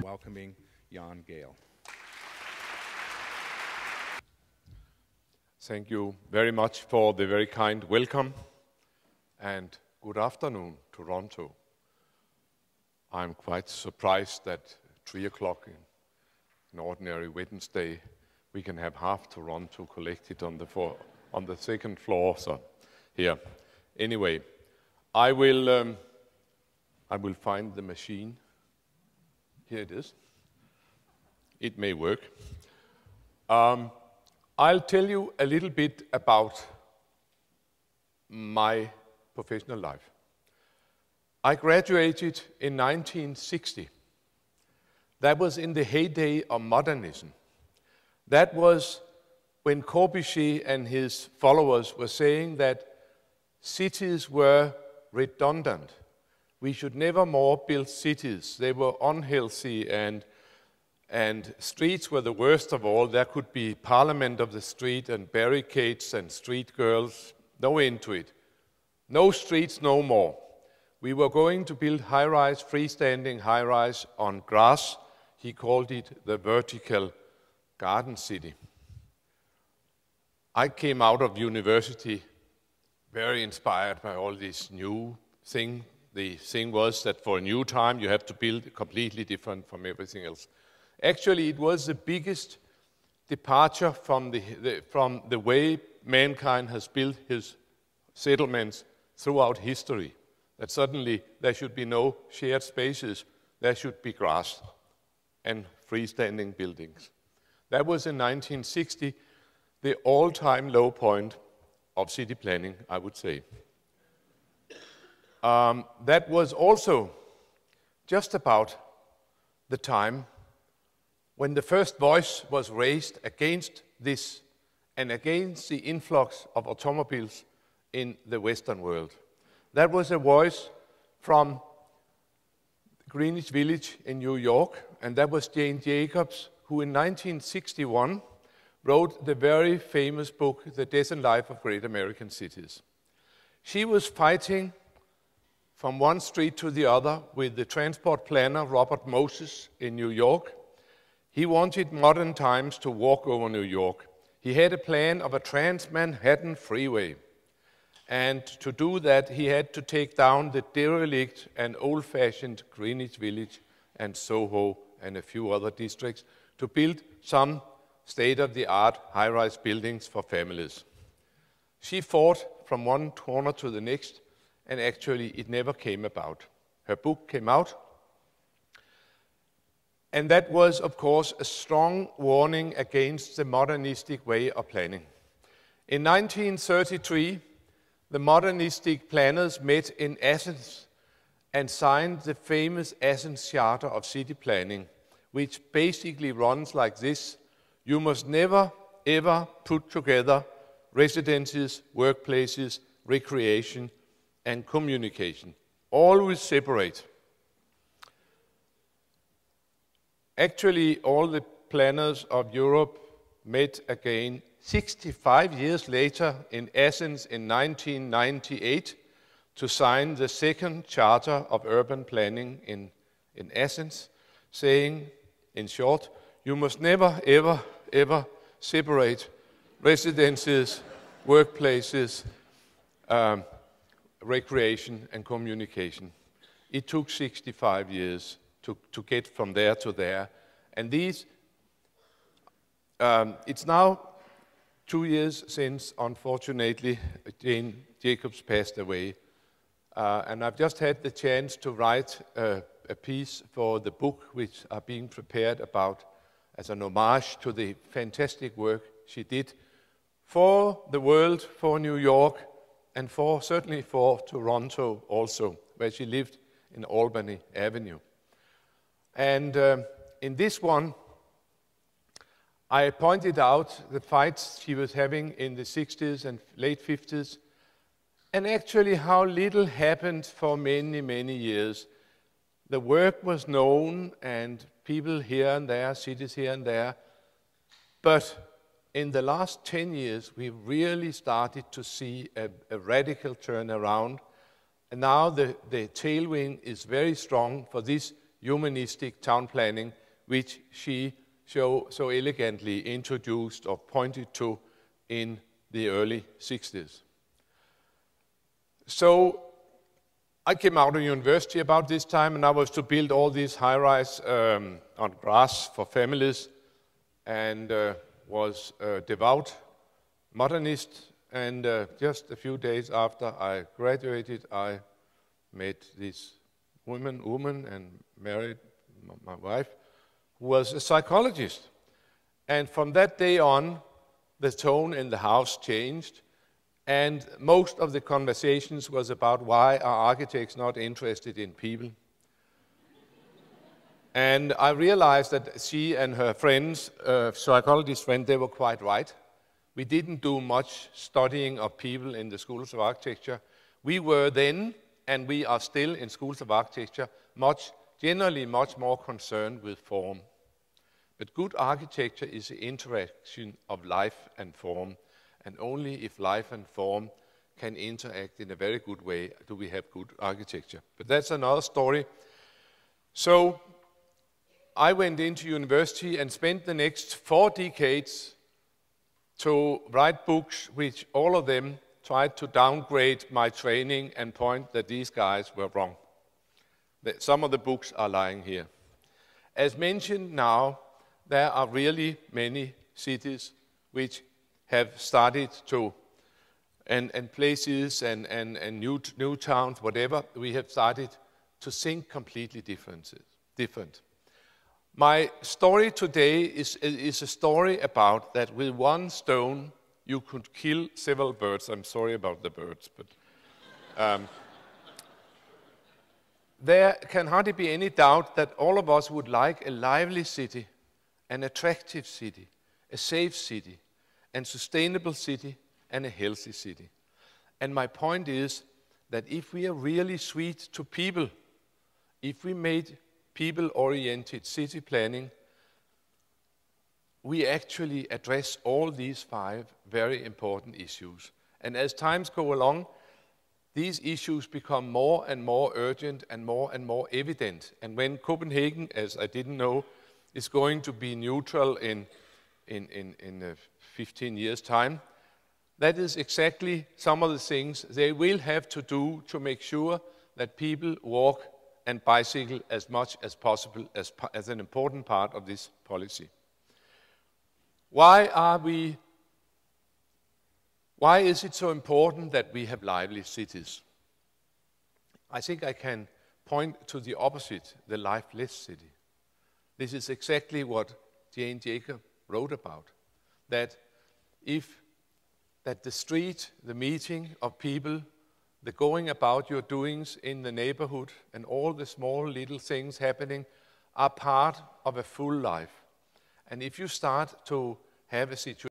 Welcoming Gehl. Thank you very much for the very kind welcome, and good afternoon, Toronto. I'm quite surprised that 3 o'clock in an ordinary Wednesday we can have half Toronto collected on the second floor. So here, anyway, I will find the machine. Here it is. It may work. I'll tell you a little bit about my professional life. I graduated in 1960. That was in the heyday of modernism. That was when Corbusier and his followers were saying that cities were redundant. We should never more build cities. They were unhealthy, and streets were the worst of all. There could be parliament of the street and barricades and street girls. No end to it. No streets, no more. We were going to build high-rise, freestanding high-rise on grass. He called it the vertical garden city. I came out of university very inspired by all this new thing. The thing was that for a new time, you have to build completely different from everything else. Actually, it was the biggest departure from the way mankind has built his settlements throughout history, that suddenly there should be no shared spaces, there should be grass and freestanding buildings. That was in 1960, the all-time low point of city planning, I would say. That was also just about the time when the first voice was raised against this and against the influx of automobiles in the Western world. That was a voice from Greenwich Village in New York, and that was Jane Jacobs, who in 1961 wrote the very famous book, The Death and Life of Great American Cities. She was fighting from one street to the other with the transport planner, Robert Moses, in New York. He wanted modern times to walk over New York. He had a plan of a trans-Manhattan freeway. And to do that, he had to take down the derelict and old-fashioned Greenwich Village and Soho and a few other districts to build some state-of-the-art high-rise buildings for families. She fought from one corner to the next, and actually it never came about. Her book came out, and that was, of course, a strong warning against the modernistic way of planning. In 1933, the modernistic planners met in Athens and signed the famous Athens Charter of City Planning, which basically runs like this: you must never, ever put together residences, workplaces, recreation, and communication. Always separate. Actually, all the planners of Europe met again 65 years later in Athens in 1998 to sign the second Charter of Urban Planning in Athens, saying, in short, you must never, ever, ever separate residences, workplaces, recreation, and communication. It took 65 years to get from there to there. And these, it's now 2 years since, unfortunately, Jane Jacobs passed away. And I've just had the chance to write a piece for the book which are being prepared about as an homage to the fantastic work she did for the world, for New York, and certainly for Toronto also. where she lived in Albany Avenue. And in this one, I pointed out the fights she was having in the 60s and late 50s, and actually how little happened for many, many years. The work was known, and people here and there, cities here and there, but in the last 10 years, we really started to see a radical turnaround, and now the tailwind is very strong for this humanistic town planning, which she so elegantly introduced or pointed to in the early 60s. So I came out of university about this time, and I was to build all these high-rise on grass for families, and was a devout modernist. And just a few days after I graduated, I met this woman and married my wife, who was a psychologist. And from that day on, the tone in the house changed, and most of the conversations was about why are architects not interested in people. And I realized that she and her friends, psychologist friend, they were quite right. We didn't do much studying of people in the schools of architecture. We were then, and we are still in schools of architecture, generally much more concerned with form. But good architecture is the interaction of life and form, and only if life and form can interact in a very good way do we have good architecture. But that's another story. So I went into university and spent the next 4 decades to write books which all of them tried to downgrade my training and point that these guys were wrong. Some of the books are lying here. As mentioned now, there are really many cities which have started to, and places and new towns, whatever, we have started to think completely different. My story today is a story about that with one stone you could kill several birds. I'm sorry about the birds, but there can hardly be any doubt that all of us would like a lively city, an attractive city, a safe city, and sustainable city, and a healthy city. And my point is that if we are really sweet to people, if we made people-oriented city planning, we actually address all these 5 very important issues. And as times go along, these issues become more and more urgent and more evident. And when Copenhagen, as I didn't know, is going to be neutral in 15 years' time, that is exactly some of the things they will have to do to make sure that people walk and bicycle as much as possible as an important part of this policy. Why is it so important that we have lively cities? I think I can point to the opposite, the lifeless city. This is exactly what Jane Jacob wrote about, that the street, the meeting of people, the going about your doings in the neighborhood, and all the small little things happening are part of a full life. And if you start to have a situation